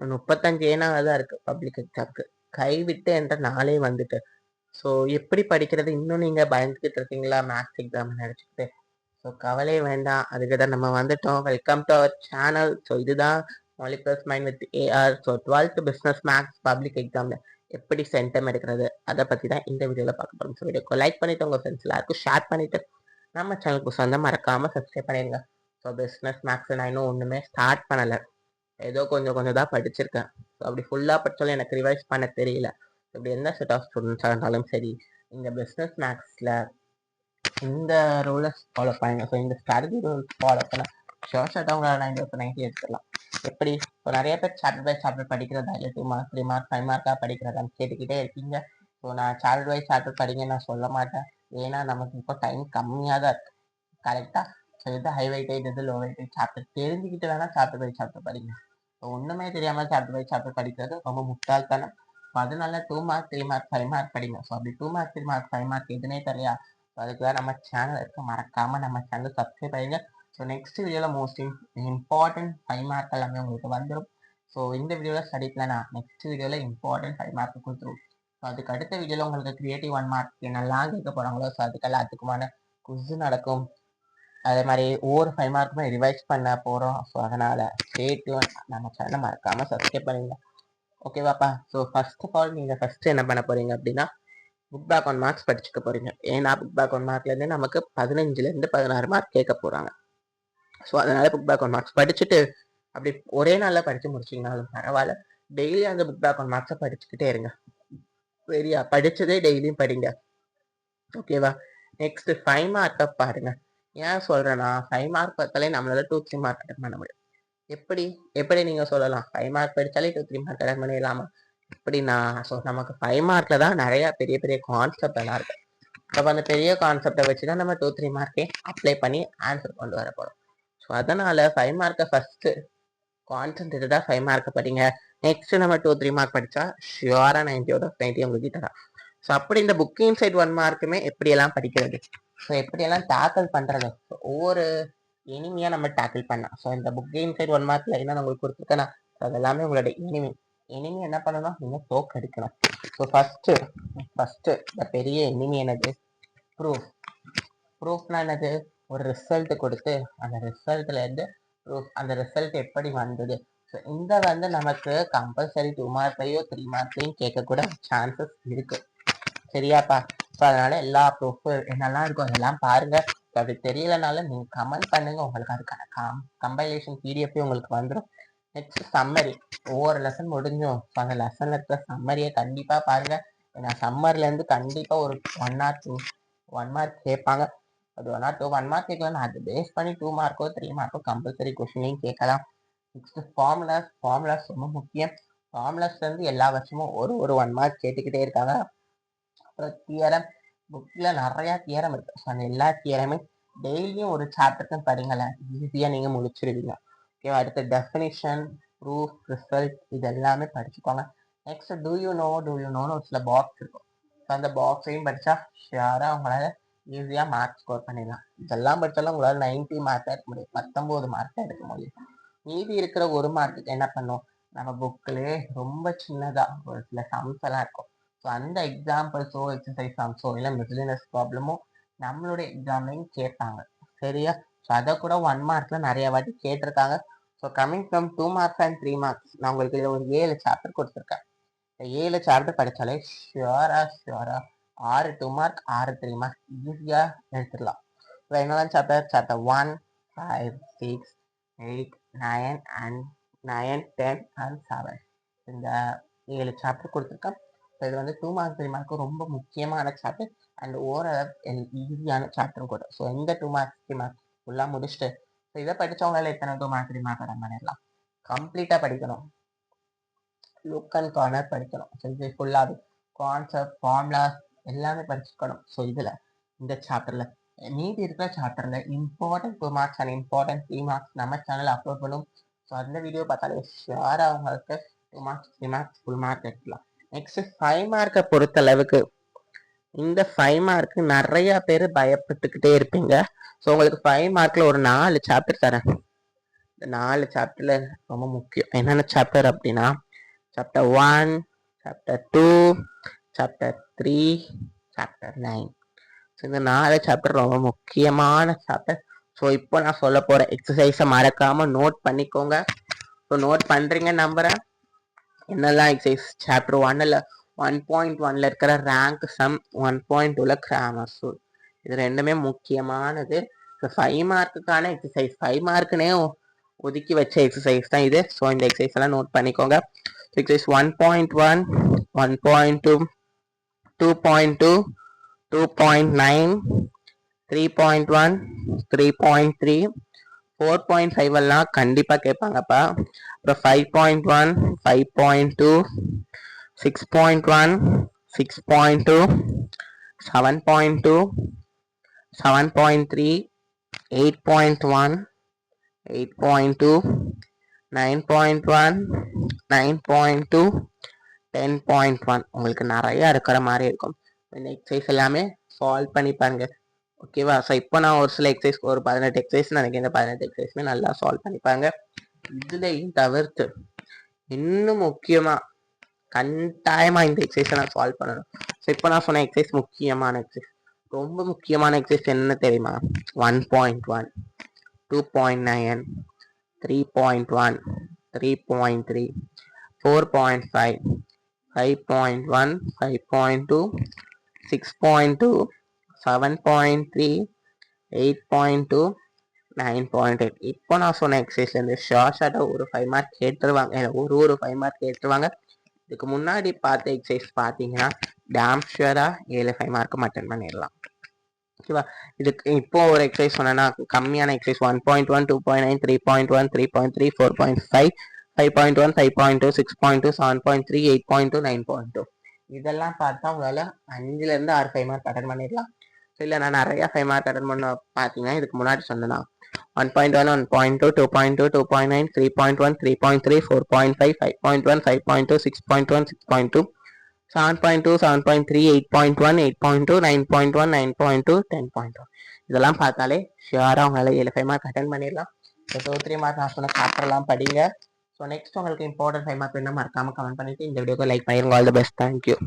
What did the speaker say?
35 ஏனாக தான் இருக்கு பப்ளிக் எக்ஸாம்க்கு. கைவிட்டு என்ற நாளே வந்துட்டு. ஸோ எப்படி படிக்கிறது? இன்னும் நீங்க பயந்துகிட்டு இருக்கீங்களா மேத்ஸ் எக்ஸாம் நினைச்சுக்கிட்டு? ஸோ கவலையே வேண்டாம். அதுக்கு தான் நம்ம வந்துட்டோம். Welcome to our channel. So இதுதான் molecular mind with AR. So 12th business maths public எக்ஸாம்ல எப்படி சென்டம் எடுக்கிறது அதை பற்றி தான் இந்த வீடியோவில் பார்க்க போகிறோம். ஸோ வீடியோக்கு லைக் பண்ணிட்டு உங்கள் ஃப்ரெண்ட்ஸ் எல்லாருக்கும் ஷேர் பண்ணிட்டு நம்ம சேனலுக்கு சொந்தம் மறக்காமல் சப்ஸ்கிரைப் பண்ணிடுங்க. ஸோ பிஸ்னஸ் மேத்ஸ் நான் இன்னும் ஒன்றுமே ஸ்டார்ட் பண்ணலை. ஏதோ கொஞ்சம் தான் படிச்சிருக்கேன். ஸோ அப்படி ஃபுல்லாக படித்தாலும் எனக்கு ரிவைஸ் பண்ண தெரியல. இப்படி எந்த செட் ஆஃப் ஸ்டூடெண்ட்ஸாக இருந்தாலும் சரி, இந்த பிஸ்னஸ் மேத்ஸில் இந்த ரூல்ஸ் ஃபாலோ பண்ணுங்க. ஸோ இந்த ஸ்ட்ராட்டஜி ரூல்ஸ் ஃபாலோ பண்ண ஷார்ட்டாக உங்களால் 90 எடுத்துடலாம். எப்படி இப்போ நிறைய பேர் சாப்டர் பை சாப்டர் படிக்கிறதா இல்லை 2 மார்க் 3 மார்க் 5 மார்க்காக படிக்கிறதான்னு கேட்டுக்கிட்டே இருக்கீங்க. ஸோ நான் சாப்டர் பை சாப்டர் படிங்க நான் சொல்ல மாட்டேன். ஏன்னா நமக்கு இப்போ டைம் கம்மியாக தான் இருக்குது. கரெக்டாக ஸோ இது ஹை வெயிட்டேஜ் இது லோ வெயிட்டேஜ் சாப்டர் தெரிஞ்சுக்கிட்டு வேணால் சாப்டர் பை சாப்டர் படிங்க. ஸோ ஒன்றுமே தெரியாமல் சாப்டர் பை சாப்டர் படிக்கிறது ரொம்ப முட்டாள்தானே. அதனால 2 மார்க் 3 மார்க் 5 மார்க் படிங்க. ஸோ அப்படி 2 மார்க் 3 மார்க் 5 மார்க் எதுனே தெரியல. ஸோ அதுக்கு தான் நம்ம சேனல் இருக்க மறக்காமல் நம்ம சேனல் சப்ஸ்கிரைப் பண்ணுங்க. ஸோ நெக்ஸ்ட் வீடியோவில் மோஸ்ட் இம்பார்ட்டன்ட் 5 மார்க் எல்லாமே உங்களுக்கு வந்துடும். ஸோ இந்த வீடியோவில் ஸ்டடி பிளான் நெக்ஸ்ட் வீடியோவில் இம்பார்ட்டன்ட் 5 மார்க் கொடுத்துருவோம். ஸோ அதுக்கு அடுத்த வீடியோவில் உங்களுக்கு கிரியேட்டிவ் 1 மார்க் என்னெல்லாம் கேட்க போகிறாங்களோ ஸோ அதுக்கு எல்லாத்துக்குமான குவிஸ் நடக்கும். அதே மாதிரி ஒவ்வொரு 5 மார்க்குமே ரிவைஸ் பண்ண போகிறோம். ஸோ அதனால் ஸ்டேட் நம்ம சேனலை மறக்காமல் சப்ஸ்கிரைப் பண்ணுங்க. ஓகேவாப்பா? ஸோ ஃபர்ஸ்ட் ஆஃப் ஆல் நீங்கள் ஃபஸ்ட்டு என்ன பண்ண போகிறீங்க அப்படின்னா புக் பேக் 1 மார்க்ஸ் படிச்சுக்க போகிறீங்க. ஏன்னா புக் பேக் 1 மார்க்லேருந்து நமக்கு 15லேருந்து 16 மார்க் கேட்க போகிறாங்க. ஸோ அதனால் புக் பேக் 1 மார்க்ஸ் படிச்சுட்டு அப்படி ஒரே நாளில் படித்து முடிச்சிங்கனாலும் பரவாயில்ல, டெய்லி அந்த புக் பேக் 1 மார்க்ஸை படிச்சுக்கிட்டே இருங்க. சரியா? படித்ததே டெய்லியும் படிங்க. ஓகேவா? நெக்ஸ்ட் 5 மார்க்கை பாருங்க. ஏன் சொல்கிறேன்னா 5 மார்க் பார்த்தாலே நம்மளால 2-3 மார்க் அட்டன் பண்ண முடியும். எப்படி எப்படி நீங்கள் சொல்லலாம் 5 மார்க் படித்தாலே 2-3 மார்க் அட்டன் பண்ணிடலாமா? எப்படின்னா ஸோ நமக்கு 5 மார்க்கில் தான் நிறையா பெரிய பெரிய கான்செப்ட் எல்லாம் இருக்குது. அப்போ அந்த பெரிய கான்செப்டை வச்சு தான் நம்ம 2-3 மார்க்கே அப்ளை பண்ணி ஆன்சர் கொண்டு வர போகிறோம். ஸோ அதனால் 5 மார்க்கை ஃபஸ்ட்டு கான்சென்ட்ரேட்டடாக 5 மார்க்கை படிங்க. நெக்ஸ்ட் நம்ம 2-3 மார்க் படித்தா ஷியோராக 90 உங்களுக்கு தரா. ஸோ அப்படி இந்த புக் இன்சைட் 1 மார்க்குமே எப்படியெல்லாம் படிக்கிறது, ஸோ எப்படியெல்லாம் டேக்கிள் பண்ணுறது, ஒவ்வொரு எனிமியாக நம்ம டேக்கிள் பண்ணலாம். ஸோ இந்த புக் இன்சைட் 1 மார்க்கில் என்ன உங்களுக்கு கொடுத்துருக்கேன்னா அதெல்லாமே உங்களோட எனிமி என்ன பண்ணணும், நீங்கள் தோக்கடிக்கணும். ஸோ ஃபஸ்ட்டு இந்த பெரிய எனிமி என்னது, ப்ரூஃப்னா என்னது, ஒரு ரிசல்ட் கொடுத்து அந்த ரிசல்ட்லேருந்து ப்ரூஃப், அந்த ரிசல்ட் எப்படி வந்தது. ஸோ இந்த வந்து நமக்கு கம்பல்சரி 2 மார்க்லையோ 3 மார்க்லையும் கேட்கக்கூட சான்சஸ் இருக்குது. சரியாப்பா? ஸோ அதனால் எல்லா ப்ரூஃபு என்னெல்லாம் இருக்கும் அதெல்லாம் பாருங்கள். ஸோ அப்படி தெரியலனாலும் நீங்கள் கமெண்ட் பண்ணுங்கள், உங்களுக்கு அதுக்கான கம்பைலேஷன் பிடிஎஃப் உங்களுக்கு வந்துடும். நெக்ஸ்ட் சம்மரி, ஒவ்வொரு லெசன் முடிஞ்சும் ஸோ அந்த லெசனில் இருக்கிற சம்மரியை கண்டிப்பாக பாருங்கள். ஏன்னா சம்மர்லேருந்து கண்டிப்பாக ஒரு 1 or 2 1 மார்க் கேட்பாங்க. அது 1 or 2 1 மார்க் கேட்கலாம், அது பேஸ் பண்ணி 2 மார்க்கோ 3 மார்க்கோ கம்பல்சரி கொஸ்டினையும் கேட்கலாம். நெக்ஸ்ட் ஃபார்முலாஸ் ரொம்ப முக்கியம். ஃபார்முலாஸ்லேருந்து எல்லா வருஷமும் ஒரு 1 மார்க் கேட்டுக்கிட்டே இருக்காங்க. அப்புறம் தியரம், புக்கில் நிறையா தியரம் இருக்குது. ஸோ அந்த எல்லா தியரமே டெய்லியும் ஒரு சாப்டருக்கு படிங்களேன், ஈஸியாக நீங்கள் முடிச்சிருவீங்க. ஓகேவா? அடுத்த டெஃபினிஷன், ப்ரூஃப், ரிசல்ட் இது எல்லாமே படிச்சுக்கோங்க. நெக்ஸ்ட் டூ யூ நோன்னு ஒரு சில பாக்ஸ் இருக்கும். ஸோ அந்த பாக்ஸையும் படித்தா ஷியராக உங்களால் ஈஸியாக மார்க் ஸ்கோர் பண்ணிடலாம். இதெல்லாம் படித்தாலும் உங்களால் 90 மார்க் எடுக்க முடியும், 19 மார்க் எடுக்க முடியும். மீதி இருக்கிற 1 மார்க்குக்கு என்ன பண்ணும், நம்ம புக்கிலே ரொம்ப சின்னதாக ஒரு சில சம்ஸ் எல்லாம் இருக்கும். ஸோ அந்த எக்ஸாம்பிள்ஸோ எக்ஸசைஸ் சம்ஸோ இல்லை மிஸ்லினஸ் ப்ராப்ளமோ நம்மளுடைய எக்ஸாம்லையும் கேட்பாங்க. சரியா? ஸோ அதை கூட 1 மார்க்கில் நிறைய வாட்டி கேட்டிருக்காங்க. So coming from 2 marks and 3 marks நான் உங்களுக்கு இதில் ஒரு 7 சாப்டர் கொடுத்துருக்கேன். 7 சாப்டர் படித்தாலே ஷியோராக 6 2 மார்க் 6 3 மார்க் ஈஸியாக எடுத்துடலாம். ஸோ என்னெல்லாம் சாப்டர் 1, 5, 6, 8, 9 and 9, 10 and 7 இந்த 7 சாப்டர் கொடுத்துருக்கேன். ஸோ இது வந்து 2 மார்க் 3 மார்க்கு ரொம்ப முக்கியமான சாப்டர் அண்ட் ஓரளவு ஈஸியான சாப்டரும் கூட. ஸோ இந்த 2 மார்க்ஸ் 3 மார்க்ஸ் ஃபுல்லாக முடிச்சுட்டு ஸோ இதை படித்தவங்களால எத்தனை 2 மார்க் 3 மார்க் ரன் பண்ணிடலாம். கம்ப்ளீட்டாக படிக்கணும், லுக் அண்ட் கார்னர் படிக்கணும். ஸோ இது ஃபுல்லாகவே கான்செப்ட் ஃபார்முலாஸ் எல்லாமே படிச்சுக்கணும். ஸோ இதில் இந்த சாப்டரில் மீதி இருக்கிற சாப்டரில் important 2 marks and important 3 marks நம்ம சேனலில் அப்லோட் பண்ணும். ஸோ அந்த வீடியோ பார்த்தாலே ஷியோராக அவங்களுக்கு 2 மார்க்ஸ் 3 மார்க்ஸ் ஃபுல் மார்க் எடுக்கலாம். நெக்ஸ்ட் 5 மார்க்கை பொறுத்த அளவுக்கு இந்த 5 மார்க்கு நிறைய பேர் பயப்பட்டுக்கிட்டே இருப்பீங்க. ஸோ உங்களுக்கு 5 மார்க்கில் ஒரு 4 சாப்டர் தரேன். இந்த 4 சாப்டர்ல ரொம்ப முக்கியம். என்னென்ன சாப்டர் அப்படின்னா chapter 1, chapter 2, chapter 3, chapter 9. So இந்த 4 சாப்டர் ரொம்ப முக்கியமான சாப்டர். ஸோ இப்போ நான் சொல்ல போகிற எக்ஸசைஸை மறக்காமல் நோட் பண்ணிக்கோங்க. ஸோ நோட் பண்ணுறீங்க நம்புகிறேன். என்னெல்லாம் எக்ஸசைஸ் சாப்டர் 1ல் 1.1ல் இருக்கிற ரேங்க் சம், 1.2ல் கிராமர் ரூல், இது ரெண்டுமே முக்கியமானது. ஸோ 5 மார்க்குக்கான எக்ஸசைஸ், 5 மார்க்குனே ஒதுக்கி வச்ச எக்ஸசைஸ் தான் இது. ஸோ இந்த எக்ஸசைஸ் எல்லாம் நோட் பண்ணிக்கோங்க. எக்ஸசைஸ் 1.1, 1.2, 2.2, 2.9, 3.1, 3.3, 4.5 எல்லாம் கண்டிப்பா கேட்பாங்கப்பா. அப்புறம் 5.1, 5.2, 6.1, 6.2, 7.2, 7.3, 8.1, 8.2, 9.1, 9.2, 10.1. உங்களுக்கு நிறைய இருக்கிற மாதிரி இருக்கும். இந்த எக்ஸசைஸ் எல்லாமே சால்வ் பண்ணி பாருங்க. ஓகேவா? ஸோ இப்போ நான் ஒரு சில எக்ஸசைஸ், ஒரு 18 எக்ஸசைஸ் நினைக்கிறேன். இந்த 18 எக்ஸசைஸுமே நல்லா சால்வ் பண்ணிப்பாங்க. இதுலையும் தவிர்த்து இன்னும் முக்கியமா கட்டாயமா இந்த எக்ஸசைஸை நான் சால்வ் பண்ணணும். ஸோ இப்போ நான் சொன்ன எக்ஸசைஸ் முக்கியமான எக்ஸசைஸ், ரொம்ப முக்கியமான எக்ஸசைஸ் என்ன தெரியுமா? 1.1, 2.9, 3.1, 3.3, 4.5, 5.1, 5.2, 6.2, 7.3, 8.2, 9.8. இப்போ நான் சொன்ன எக்ஸசைஸ்லேருந்து ஷார்ட்டாக ஒரு 5 மார்க் கேட்டுருவாங்க. ஒரு 5 மார்க் கேட்டுருவாங்க. இதுக்கு முன்னாடி பார்த்த எக்ஸசைஸ் பார்த்தீங்கன்னா டேம் ஷுவராக 7-5 மார்க்கு அட்டென்ட் பண்ணிடலாம். ஓகேவா? இதுக்கு இப்போ ஒரு எக்ஸசைஸ் சொன்னேன்னா கம்மியான எக்ஸசைஸ் 1.1, 2.9, 3.1, 3.3, 4.5, 5.1, 5.2, 6.2, 7.3, 8.2, 9.2. இதெல்லாம் பார்த்தா உங்களால் 5லேருந்து 6 5 மார்க் அட்டன் பண்ணிடலாம். இல்லை நான் நிறையா 5 மார்க் அட்டன் பண்ண பார்த்தீங்கன்னா இதுக்கு முன்னாடி சொன்னேன்னா 1.1, 1.2, 2.2, 2.9, 3.1, 3.3, 4.5, 5.1, 5.2, 6.1, 6.2, 7.2, 7.3, 8.1, 8.2, 9.1, 9.2, 10.1. இதெல்லாம் பார்த்தாலே ஷியராக உங்களால் 7-5 மார்க் அட்டன் பண்ணிடலாம். ஸோ 2-3 மார்க் நான் சொன்ன சாப்டர்லாம் படிங்க. ஸோ நெக்ஸ்ட் உங்களுக்கு இம்பார்ட்டன்ட் 5 மார்க் என்ன மறக்காமல் கமெண்ட் பண்ணிவிட்டு இந்த வீடியோக்கு லைக் பண்ணிடுங்க. All the best. தேங்க்யூ.